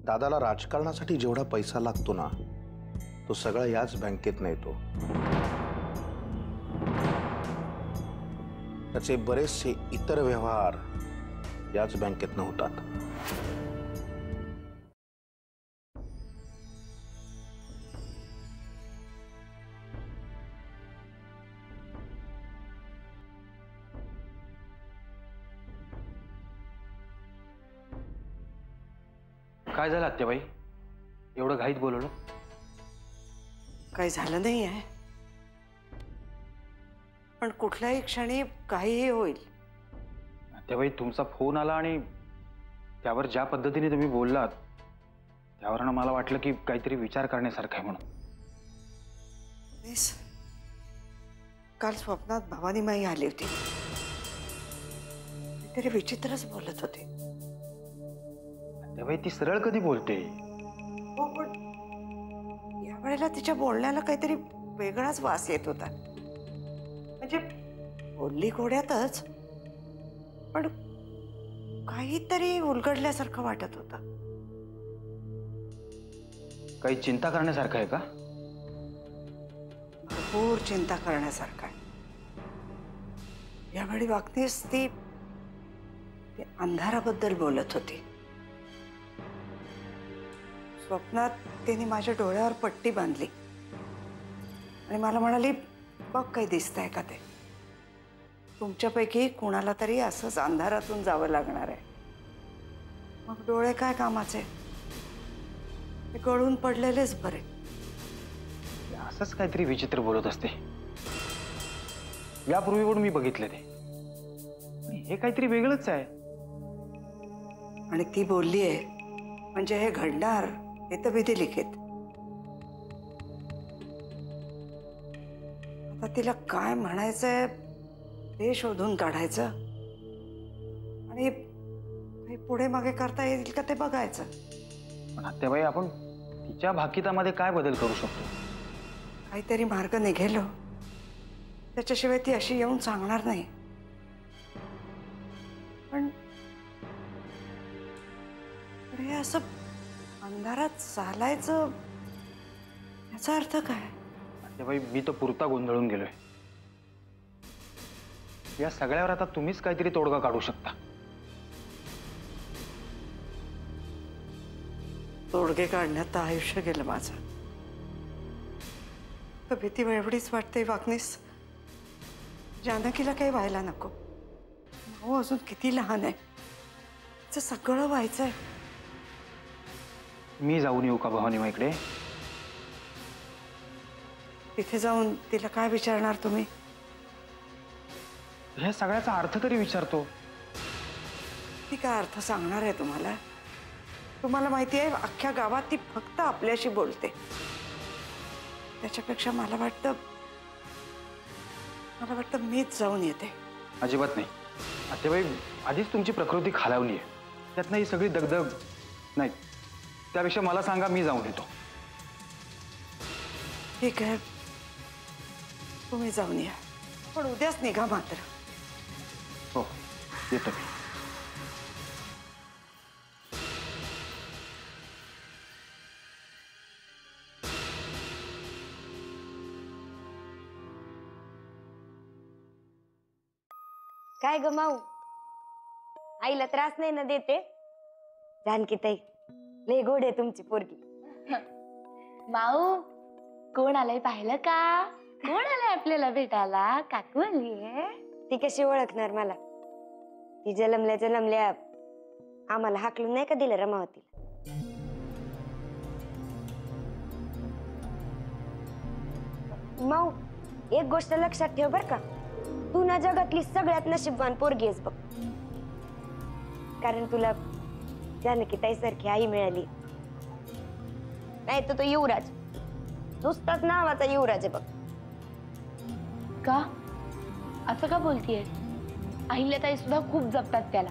दादाला राजकारणासाठी जेवढा पैसा लागतो ना, तो सगळा याच बँकेत येतो. त्याचे बरेचसे इतर व्यवहार याच बँकेत होतात. काय झालं आत्याबाई? एवढं घाईत बोलवलं? काही झालं नाही आहे, पण कुठल्याही क्षणी काहीही होईल. आत्याबाई, तुमचा फोन आला आणि त्यावर ज्या पद्धतीने तुम्ही बोललात त्यावरनं मला वाटलं की काहीतरी विचार करण्यासारखं आहे म्हणून. काल स्वप्नात भवानी माई आली होती. तरी विचित्रच बोलत होते. आत्याबाई, ती सरळ कधी बोलते? हो, पण यावेळेला तिच्या बोलण्याला काहीतरी वेगळाच वास येत होता. म्हणजे बोलली घोड्यातच, पण काहीतरी उलगडल्यासारखं वाटत होतं. काही चिंता करण्यासारखं आहे का? भरपूर चिंता करण्यासारखं आहे. यावेळी वागतेस ती अंधाराबद्दल बोलत होती. स्वप्नात तिने माझ्या डोळ्यावर पट्टी बांधली आणि मला म्हणाली, बघ काही दिसतंय का ते. तुमच्यापैकी कुणाला तरी असंच अंधारातून जावं लागणार आहे. मग डोळे काय कामाचे, ते गळून पडलेलेच बरे. असंच काहीतरी विचित्र बोलत असते. यापूर्वी पण मी बघितले ते. हे काहीतरी वेगळंच आहे. आणि ती बोलली आहे म्हणजे हे घडणार हे तर विधी लिखित. आता तिला काय म्हणायचंय ते शोधून काढायचं आणि पुढे मागे करता येईल का ते बघायचं. पण आत्याबाई, आपण तिच्या भाकितामध्ये काय बदल करू शकतो? काहीतरी मार्ग निघेलो, त्याच्याशिवाय ती अशी येऊन सांगणार नाही. पण हे असं अंधारात चालायचं याचा अर्थ काय? आत्याबाई, मी तर पुरता गोंधळून गेलोय. या सगळ्यावर आता तुम्हीच काहीतरी तोडगा काढू शकता. तोडगे काढण्यात आयुष्य गेलं माझं. तर भीती एवढीच वाटते वागणीस, जानकीला काही व्हायला नको. हो, अजून किती लहान आहे, तिचं सगळं व्हायचंय. मी जाऊन येऊ का भवानी माईकडे? तिथे जाऊन तिला काय विचारणार तुम्ही? ह्या सगळ्याचा अर्थ तरी विचारतो. ती काय अर्थ सांगणार आहे तुम्हाला? तुम्हाला माहिती आहे, अख्ख्या गावात ती फक्त आपल्याशी बोलते. त्याच्यापेक्षा मला वाटतं मीच जाऊन येते. अजिबात नाही आत्याबाई, आधीच तुमची प्रकृती खालावली आहे, त्यातनं ही सगळी दगदग नाही. त्यापेक्षा मला सांगा, मी जाऊन येतो. ठीक आहे, तुम्ही जाऊन या, पण उद्याच निघा मात्र. हो, येतो मी. काय ग माऊ, आईला त्रास नाही ना देते? जानकी ताई, लय गोड आहे तुमची पोरगी. माऊ, कोण आलंय पाहिलं का? कोण आलंय आपल्याला भेटायला? काकू आलीये. ती कशी ओळखणार मला? ती जन्मल्या आम्हाला हाकलून नाही का दिलं रमावतीला? माऊ, एक गोष्ट लक्षात ठेव बर का, तू ना जगातली सगळ्यात नशीबवान पोरगी आहेस बघ. कारण तुला जानकी ताई सारखी आई मिळाली. नाही तर तो युवराज, नुसताच नावाचा युवराज आहे बघ. का असं का बोलतीये? अहिल्याताई सुद्धा खूप जपतात त्याला,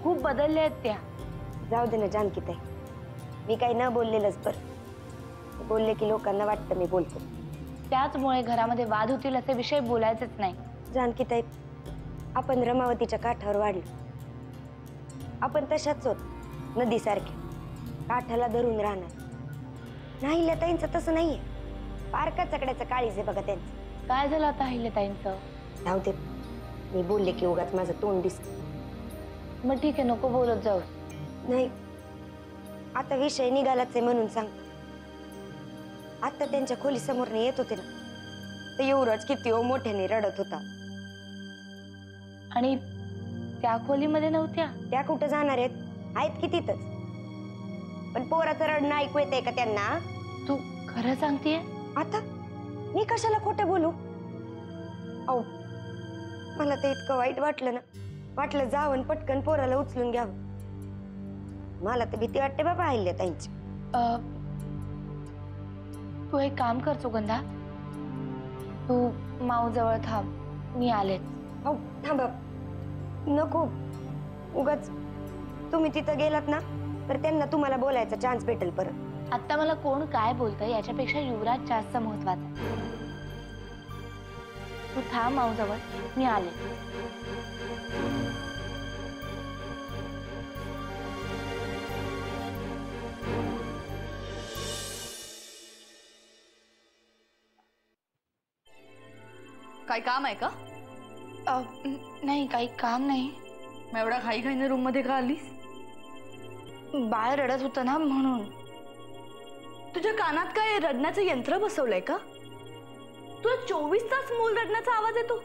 खूप बदलल्या आहेत त्या. जाऊ दे ना जानकी ताई, मी काही न बोललेलंच बरं. बोलले की लोकांना वाटतं मी बोलतो. त्याचमुळे घरामध्ये वाद होतील असे विषय बोलायचेच नाही. जानकी ताई, आपण रमावतीच्या काठावर वाढलो. आपण तशाच होत, नदीसारखे. काठाला धरून राहणार. नाही लताईंचं तसं नाहीये. पारका चकड्याचं काळीज आहे बघा त्यांचं. काय झालं आता अहिल्याताईंचं? जाऊ दे, मी बोलले की उगाच माझं तोंड मग ठीक आहे, नको बोलत जाऊ. नाही, आता विषय निघालाच आहे म्हणून सांगतो. आता त्यांच्या खोली समोरने येत होते ना, तर युवराज किती मोठ्याने रडत होता. आणि त्या खोलीमध्ये नव्हत्या? त्या कुठं जाणार आहेत की तिथंच. पण पोराचं रडणं ऐकू येतंय का त्यांना? तू खरं सांगतेय? आता मी कशाला खोटं बोलू? अहो, मला ते इतकं वाईट वाटलं ना, वाटलं जावं पटकन पोराला उचलून घ्यावं. मला तर भीती वाटते बाबा अहिल्याताईंची. तू एक काम कर सुगंधा, तू माऊ जवळ थांब, मी आलेच. अहो थांबा, नको. उगाच तुम्ही तिथं गेलात ना तर त्यांना तुम्हाला बोलायचा चान्स भेटेल परत. आता मला कोण काय बोलतंय याच्यापेक्षा युवराज जास्त महत्वाचा. तू थांब माऊ जवळ, मी आले. काय काम आहे का? नाही, काही काम नाही. मग एवढा घाईघाईने रूम मध्ये का आलीस? बाळ रडत होतं ना म्हणून. तुझ्या कानात काय रडण्याचं यंत्र बसवलंय का? तुला 24 तास मूल रडण्याचा आवाज येतो?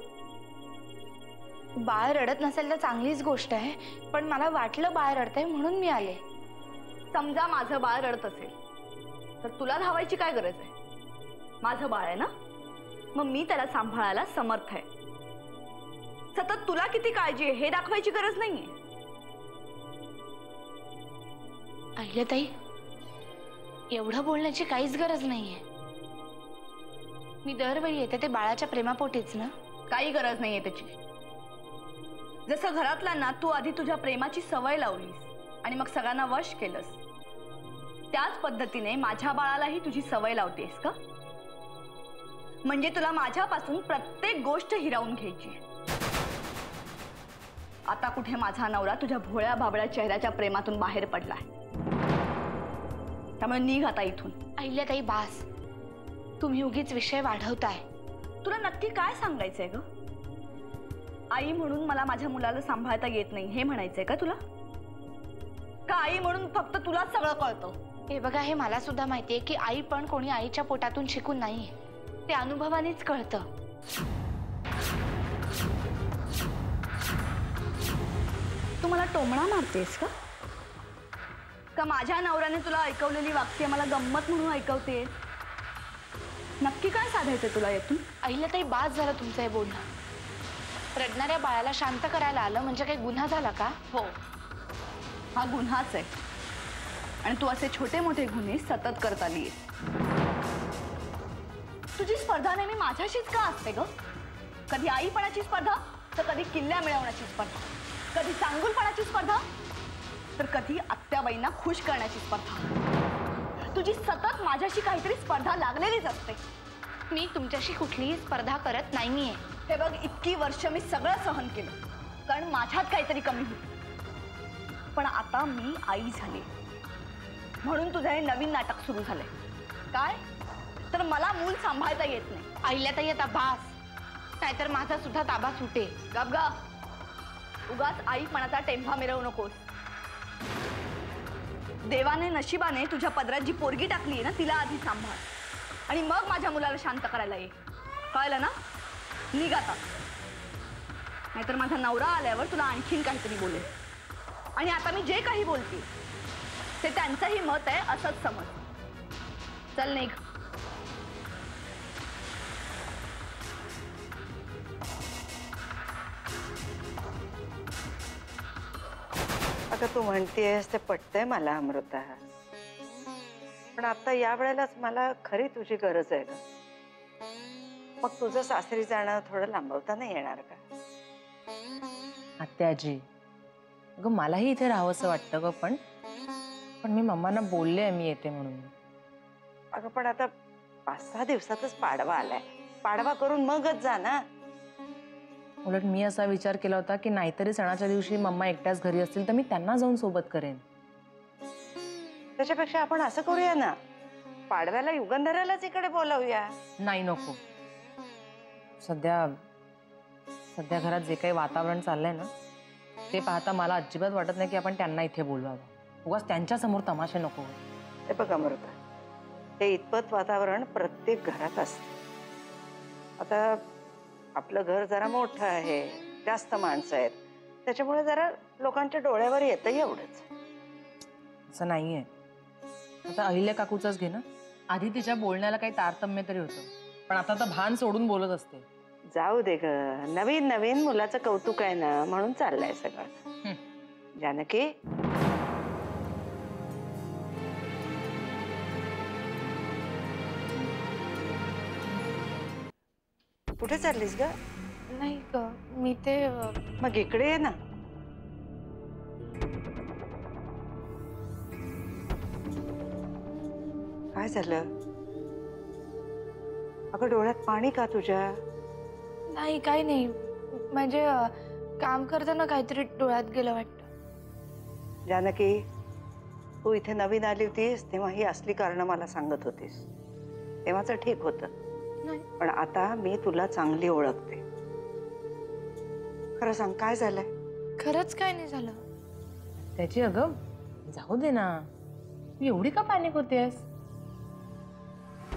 बाळ रडत नसेल तर चांगलीच गोष्ट आहे, पण मला वाटलं बाळ रडतंय म्हणून मी आले. समजा माझं बाळ रडत असेल तर तुला धावायची काय गरज आहे? माझं बाळ आहे ना, मग मी त्याला सांभाळायला समर्थ आहे. सतत तुला किती काळजी आहे हे दाखवायची गरज नाहीये. अहिल्याताई, एवढं बोलण्याची काहीच गरज नाहीये. मी दरवेळी येते ते बाळाच्या प्रेमापोटीच ना. काही गरज नाहीये त्याची. जसं घरातल्यांना तू आधी तुझ्या प्रेमाची सवय लावलीस आणि मग सगळ्यांना वश केलंस, त्याच पद्धतीने माझ्या बाळालाही तुझी सवय लावतेस का? म्हणजे तुला माझ्यापासून प्रत्येक गोष्ट हिरावून घ्यायची. आता कुठे माझा नवरा तुझ्या भोळ्या बाबळ्या चेहऱ्याच्या प्रेमातून बाहेर पडलाय. त्यामुळे निघ आता इथून. अहिल्याताई बास, तुम्ही उगीच विषय वाढवताय. तुला नक्की काय सांगायचंय ग? आई म्हणून मला माझ्या मुलाला सांभाळता येत नाही हे म्हणायचंय का तुला? का आई म्हणून फक्त तुला सगळं कळतं? हे बघा, हे मला सुद्धा माहितीये की आई पण कोणी आईच्या पोटातून शिकून नाहीये. ते अनुभवानेच कळतं. तू मला टोमणा मारतेस का? का माझ्या नवऱ्याने तुला ऐकवलेली वाक्य मला गंमत म्हणून ऐकवतेस? नक्की काय साधायचं तुला यातून? अहिल्याताई बास झालं तुमचं हे बोलणं. रडणाऱ्या बाळाला शांत करायला आलं म्हणजे काही गुन्हा झाला का? हो, हा गुन्हाच आहे. आणि तू असे छोटे मोठे गुन्हे सतत करत आलीस. तुझी स्पर्धा नेहमी माझ्याशीच का असते ग? कधी आईपणाची स्पर्धा तर कधी किल्ल्या मिळवण्याची स्पर्धा, कधी चांगुलपणाची स्पर्धा तर कधी आत्याबाईंना खुश करण्याची स्पर्धा. तुझी सतत माझ्याशी काहीतरी स्पर्धा लागलेलीच असते. मी तुमच्याशी कुठलीही स्पर्धा करत नाहीये. हे बघ, इतकी वर्ष मी सगळं सहन केलं कारण माझ्यात काहीतरी कमी होती. पण आता मी आई झाली म्हणून तुझं हे नवीन नाटक सुरू झालंय. काय तर मला मूल सांभाळता येत नाही. अहिल्याताई आता बास, नाहीतर माझा सुद्धा ताबा सुटेल. गबगा, उगाच आईपणाचा टेंभा मिरवू नकोस. देवाने नशिबाने तुझ्या पदरात जी पोरगी टाकली आहे ना, तिला आधी सांभाळ आणि मग माझ्या मुलाला शांत करायला ये. कळलं ना? निघ आता, नाहीतर माझा नवरा आल्यावर तुला आणखीन काहीतरी बोलेल. आणि आता मी जे काही बोलते ते त्यांचंही मत आहे असंच समज. चल निघ. अगं तू म्हणतेस ते पटतंय मला अमृता, पण आता या वेळेलाच मला खरी तुझी गरज आहे ग. मग तुझं सासरी जाणं थोडं लांबवता नाही येणार का? आत्याजी, अगं मलाही इथे राहावंसं वाटतं ग, पण मी मम्मांना बोलले मी येते म्हणून. अगं पण आता 5-6 दिवसातच पाडवा आलाय, पाडवा करून मगच जा ना. उलट मी असा विचार केला होता की नाहीतरी सणाच्या दिवशी मम्मा एकट्याच घरी असतील तर मी त्यांना जाऊन सोबत करेन. त्याच्यापेक्षा आपण असं करूया ना, पाडव्याला युगंधरालाच इकडे बोलावूया. नाही, नको. सध्या सध्या घरात जे काही वातावरण चाललंय ना, ते पाहता मला अजिबात वाटत नाही की आपण त्यांना इथे बोलवावं. उगाच त्यांच्या समोर तमाशे नको. हे बघा अमृता, हे इतपत वातावरण प्रत्येक घरात असतं. आता आपलं घर जरा मोठं आहे, जास्त माणसं आहेत, त्याच्यामुळे जरा लोकांच्या डोळ्यावर येतं एवढंच. असं नाहीये. आता अहिल्या काकूचाच घे ना. आधी तिच्या बोलण्याला काही तारतम्य तरी होतं, पण आता तर भान सोडून बोलत असते. जाऊ दे ग, नवीन नवीन मुलाचं कौतुक आहे ना, म्हणून चाललंय सगळं. जानकी, कुठे चाललीस ग? नाही ग, मी ते मग इकडे ये ना. काय झालं अगं? डोळ्यात पाणी का तुझ्या? नाही, काही नाही. म्हणजे काम करताना काहीतरी डोळ्यात गेलं वाटतं. जानकी, तू इथे नवीन आली होतीस तेव्हा ही असली कारणं मला सांगत होतीस. तेव्हाच ठीक होतं, नाही, पण आता मी तुला चांगली ओळखते. खरं सांग, काय झालंय? खरंच काय नाही झालं. त्याची अगं जाऊ दे ना. तू एवढी का पॅनिक होतेस?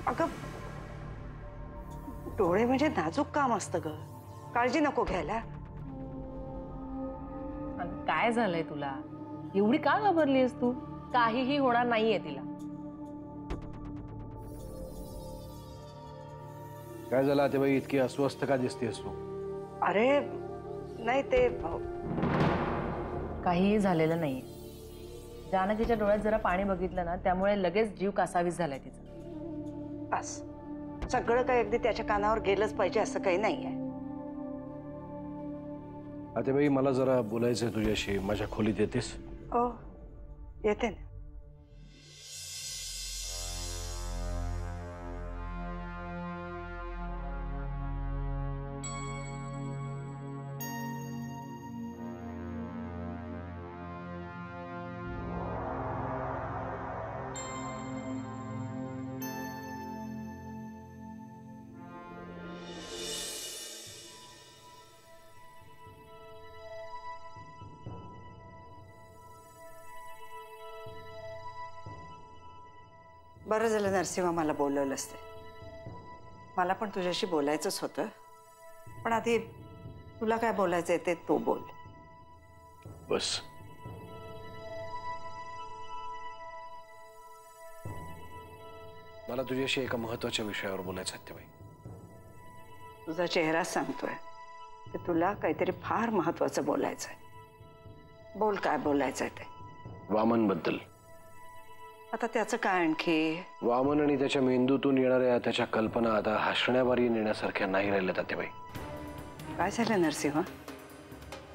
अगं, डोळे म्हणजे नाजूक काम असतं ग, काळजी नको घ्यायला. अगं, काय झालंय तुला? एवढी का घाबरलीस तू? काहीही होणार नाहीये तिला. काय झालं ते बाई, इतकी अस्वस्थ का दिसतेस तू? अरे नाही, ते काहीही झालेलं नाहीये. जानकीच्या डोळ्यात जरा पाणी बघितलं ना, त्यामुळे लगेच जीव कासावीस झालाय तिचा. बस, सगळं काही अगदी त्याच्या कानावर गेलंच पाहिजे असं काही नाहीये. आता बाई, मला जरा बोलायचंय तुझ्याशी. माझ्या खोलीत येतेस? हो, येते ना. बरं झालं नरसिंहा मला बोलवलंस ते. मला पण तुझ्याशी बोलायचंच होतं, पण आधी तुला काय बोलायचंय ते तू बोल. बस. मला तुझ्याशी एका महत्वाच्या विषयावर बोलायचं आहे बाई. तुझा चेहरा सांगतोय की तुला काहीतरी फार महत्वाचं बोलायचंय. बोल, काय बोलायचंय ते. वामन बद्दल. आता त्याचं काय आणखी? वामन आणि त्याच्या मेंदूतून येणाऱ्या त्याच्या कल्पना आता हसण्यावारी नेण्यासारख्या नाही राहिल्या तात्याबाई. काय झालं नरसिंहा?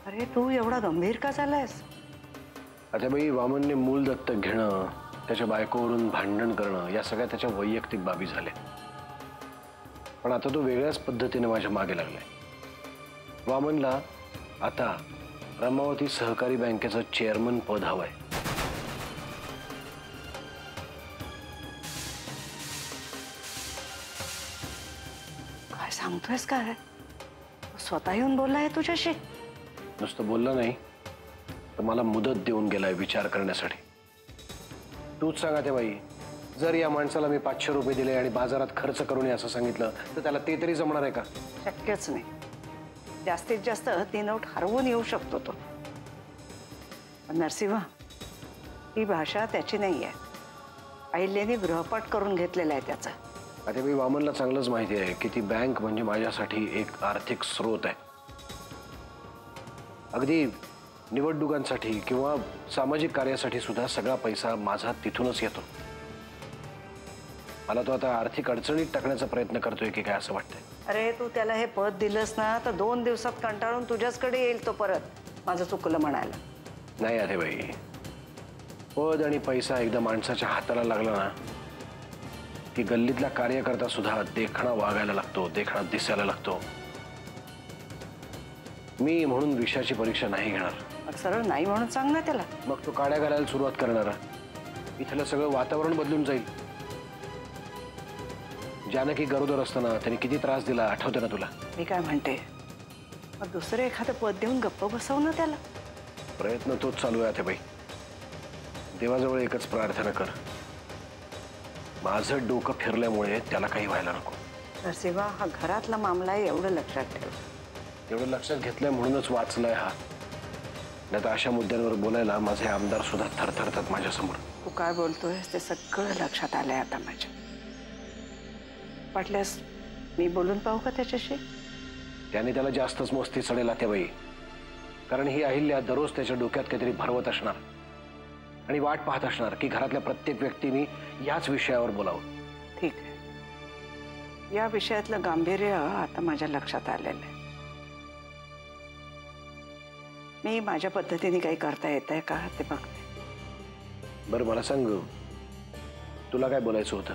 अरे तू एवढा गंभीर का झालायस? तात्याबाई, वामनने मूल दत्तक घेणं, त्याच्या बायकोवरून भांडण करणं, या सगळ्या त्याच्या वैयक्तिक बाबी झाल्या. पण आता तो वेगळ्याच पद्धतीने माझ्या मागे लागलाय. वामनला आता रमावती सहकारी बँकेचं चेअरमन पद हवंय. काय सांगतोयस काय? स्वतः येऊन बोललाय तुझ्याशी? नुसतं बोललं नाही, तर मला मुदत देऊन गेलाय विचार करण्यासाठी. तूच सांगा ते बाई, जर या माणसाला मी 500 रुपये दिले आणि बाजारात खर्च करून असं सांगितलं तर त्याला ते तरी जमणार आहे का? शक्यच नाही. जास्तीत जास्त ती नोट हरवून येऊ शकतो तो. नरसिंहा, ही भाषा त्याची नाही आहे. अहिल्याने गृहपाठ करून घेतलेला आहे त्याचा. आता मी वामनला चांगलंच माहिती आहे की ती बँक म्हणजे माझ्यासाठी एक आर्थिक स्रोत आहे. अगदी निवडणुकांसाठी किंवा सामाजिक कार्यासाठी सुद्धा सगळा पैसा माझा तिथूनच येतो. मला तो आता आर्थिक अडचणीत टाकण्याचा प्रयत्न करतोय की काय असं वाटतंय. अरे तू त्याला हे पद दिलंस ना, तर 2 दिवसात कंटाळून तुझ्याचकडे येईल तो परत. माझं चुकलं म्हणायला. नाही अरे बाई, पद आणि पैसा एकदा माणसाच्या हाताला लागला ना, की गल्लीतला कार्यकर्ता सुद्धा देखणा वागायला लागतो, देखणा दिसायला लागतो. मी म्हणून विषयाची परीक्षा नाही घेणार. सरळ नाही म्हणून सांग ना त्याला. मग तो काड्या घालायला सुरुवात करणार. इथलं सगळं वातावरण बदलून जाईल. जानकी गरोदर असताना त्याने किती त्रास दिला आठवतं ना तुला? मी काय म्हणते, मग दुसरं एखादं पद देऊन गप्प बसव ना त्याला. प्रयत्न तोच चालू आहे बाई. देवाजवळ एकच प्रार्थना कर, माझं डोकं फिरल्यामुळे त्याला काही व्हायला नको. नरसिंहा, हा घरातला मामला आहे एवढं लक्षात ठेव. एवढं लक्षात घेतलंय म्हणूनच वाचलाय हा. नाही तर अशा मुद्द्यांवर बोलायला माझे आमदार सुद्धा थरथरतात माझ्यासमोर. तू काय बोलतोय ते सगळं लक्षात आलंय आता माझ्या. वाटल्यास मी बोलून पाहू का त्याच्याशी? त्याने त्याला जास्तच मस्ती चढेल बाई. कारण ही अहिल्या दररोज त्याच्या डोक्यात काहीतरी भरवत असणार आणि वाट पाहत असणार की घरातल्या प्रत्येक व्यक्तीने याच विषयावर बोलावं. ठीक आहे, या विषयातलं गांभीर्य आता माझ्या लक्षात आलेलं आहे. मी माझ्या पद्धतीने काही करता येत आहे का ते बघते. बरं मला सांग, तुला काय बोलायचं होतं?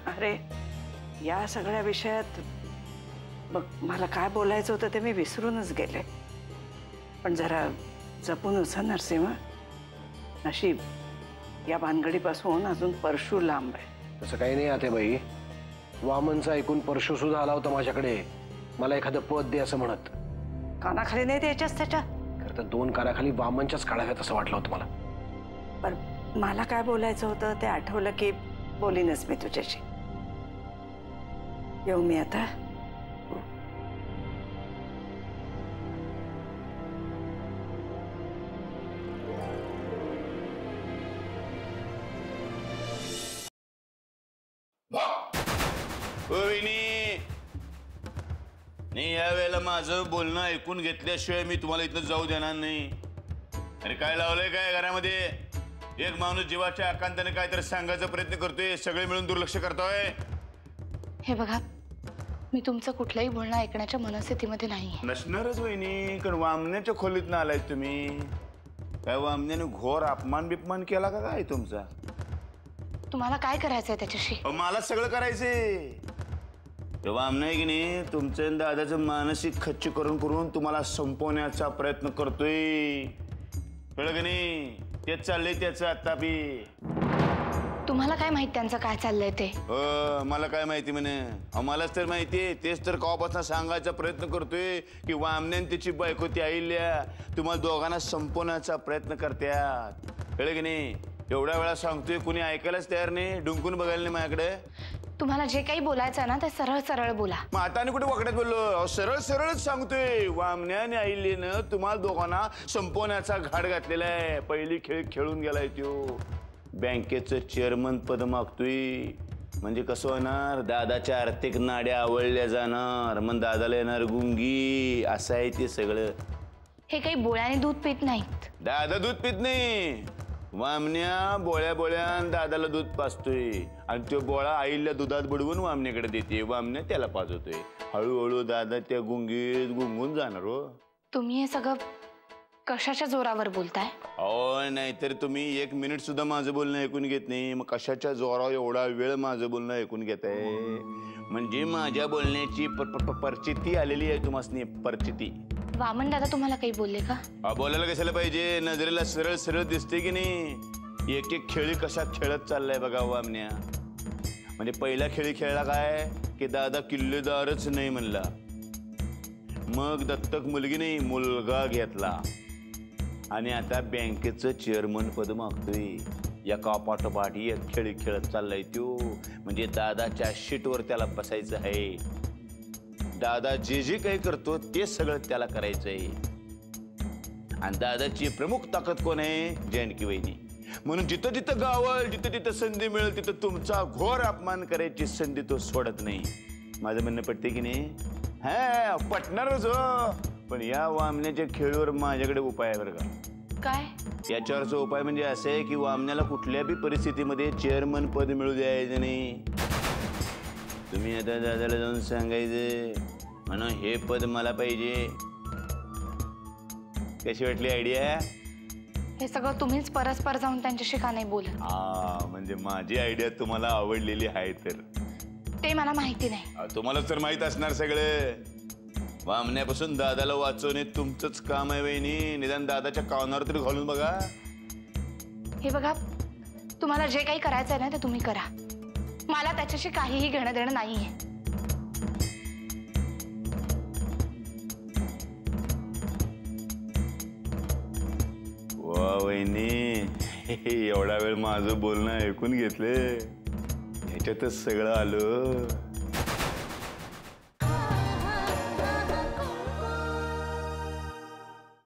अरे, या सगळ्या विषयात बघ, मला काय बोलायचं होतं ते मी विसरूनच गेले. पण जरा जपूनच हा नरसिंहा. नशीब या भानगडीपासून अजून परशू लांब आहे. तसं काही नाही आतेबाई. वामनचा ऐकून परशू सुद्धा आला होता माझ्याकडे, मला एखादं पद दे असं म्हणत. कानाखाली नाही द्यायच्याच त्याच्या? खरं तर 2 कानाखाली वामनच्याच काढाव्यात असं वाटलं होतं मला. पण मला काय बोलायचं होतं ते आठवलं की बोलीनच मी तुझ्याशी. येऊ मी आता? नाही, या वेळेला माझं बोलणं ऐकून घेतल्याशिवाय मी तुम्हाला इथं जाऊ देणार नाही. अरे काय लावलंय काय घरामध्ये? एक माणूस जीवाच्या आकांताने काहीतरी सांगायचा प्रयत्न करतोय, सगळे मिळून दुर्लक्ष करतोय. हे बघा, मी तुमचं कुठलंही बोलणं ऐकण्याच्या मनस्थितीमध्ये नाही. नसणारच वहिनी, कारण वामण्याच्या खोलीत आलाय तुम्ही. काय वामण्याने घोर अपमान बिपमान केला का काय तुमचा? तुम्हाला काय करायचंय त्याच्याशी? मला सगळं करायचंय. तेव्हा आमने की नाही तुमचं दादाचं मानसिक खच्ची करून करून तुम्हाला संपवण्याचा प्रयत्न करतोय. कळलं की नाही? तेच चाललंय त्याचं आता बी. तुम्हाला काय माहित त्यांचं काय चाललंय ते? मला काय माहिती म्हणे? मलाच तर माहितीये. तेच तर कवापासून सांगायचा प्रयत्न करतोय की वामण्यान त्याची बायको ती अहिल्या तुम्हाला दोघांना संपवण्याचा प्रयत्न करत्यात. कळलं की नाही? एवढ्या वेळा सांगतोय, कुणी ऐकायलाच तयार नाही, डुंकून बघायला नाही माझ्याकडे. तुम्हाला जे काही बोलायचं ना ते सरळ सरळ बोला. मग आता आणि कुठे वकड्यात बोललो? सरळ सरळच सांगतोय. वामण्याने अहिल्यानं तुम्हाला दोघांना संपवण्याचा घाट घातलेला आहे. पहिली खेळ खेळून गेलाय तो. बँकेचं चेअरमन पद मागतोय. म्हणजे कसं होणार? दादाच्या आर्थिक नाड्या आवळल्या जाणार, मग दादाला येणार गुंगी. असं आहे ते सगळं. हे काही बोळ्याने दूध पित नाहीत. दादा दूध पित नाही. वामण्या बोळ्या बोळ्यान दादाला दूध पाजतोय आणि तो बोळा आईला दुधात बुडवून वामण्याकडे देते. वामण्या त्याला पाजवतोय. हळूहळू दादा त्या गुंगीत गुंगून जाणार. हो, तुम्ही हे सगळं कशाच्या जोरावर बोलताय? हो, नाहीतर तुम्ही 1 मिनिट सुद्धा माझं बोलणं ऐकून घेत नाही. मग कशाच्या जोरावर एवढा वेळ माझं बोलणं ऐकून घेताय? म्हणजे माझ्या बोलण्याची परिचिती आलेली आहे तुम्हाला. परिचिती. वामन दादा तुम्हाला काही बोलले का? बोलायला कशाला पाहिजे? नजरेला सरळ सरळ दिसते की नाही? एक एक खेळी कशा खेळत चाललाय बघा वामण्या. म्हणजे पहिला खेळी खेळला काय की दादा किल्लेदारच नाही म्हणला. मग दत्तक मुलगी नाही मुलगा घेतला आणि आता बँकेचं चेअरमन पद मागतोय. एका पाठोपाठ एक खेळी खेळत चाललाय तो. म्हणजे दादाच्या शीटवर त्याला बसायचं आहे. दादा जे जे काही करतो ते सगळं त्याला करायचंय. आणि दादाची प्रमुख ताकद कोण आहे? जानकी वहिनी. म्हणून जिथं जिथं गावल, जिथं तिथं संधी मिळेल तिथं तुमचा घोर अपमान करायची संधी तो सोडत नाही. माझं म्हणणं पटते की नाही? हा, पटणारच हो. पण या वामण्याच्या खेळीवर माझ्याकडे उपाय आहे बरं का. काय? याच्यावरचा उपाय म्हणजे असं आहे की वामण्याला कुठल्या बी परिस्थितीमध्ये चेअरमन पद मिळू द्यायचं नाही. तुम्ही आता दादाला जाऊन सांगायचं म्हणून हे पद मला पाहिजे. कशी वाटली आयडिया? हे सगळं तुम्हीच परस्पर जाऊन त्यांच्याशी का नाही बोलत? म्हणजे माझी आयडिया तुम्हाला आवडलेली आहे तर? ते मला माहिती नाही. तुम्हाला तर माहित असणार सगळं. वामण्यापासून दादाला वाचवणे तुमचंच काम आहे वहिनी. निदान दादाच्या कानावर तरी घालून बघा. हे बघा, तुम्हाला जे काही करायचं आहे ना ते तुम्ही करा. मला त्याच्याशी काहीही घेणं देणं नाहीये. वा वहिनी, एवढा वेळ माझं बोलणं ऐकून घेतले, ह्याच्यातच सगळं आलं.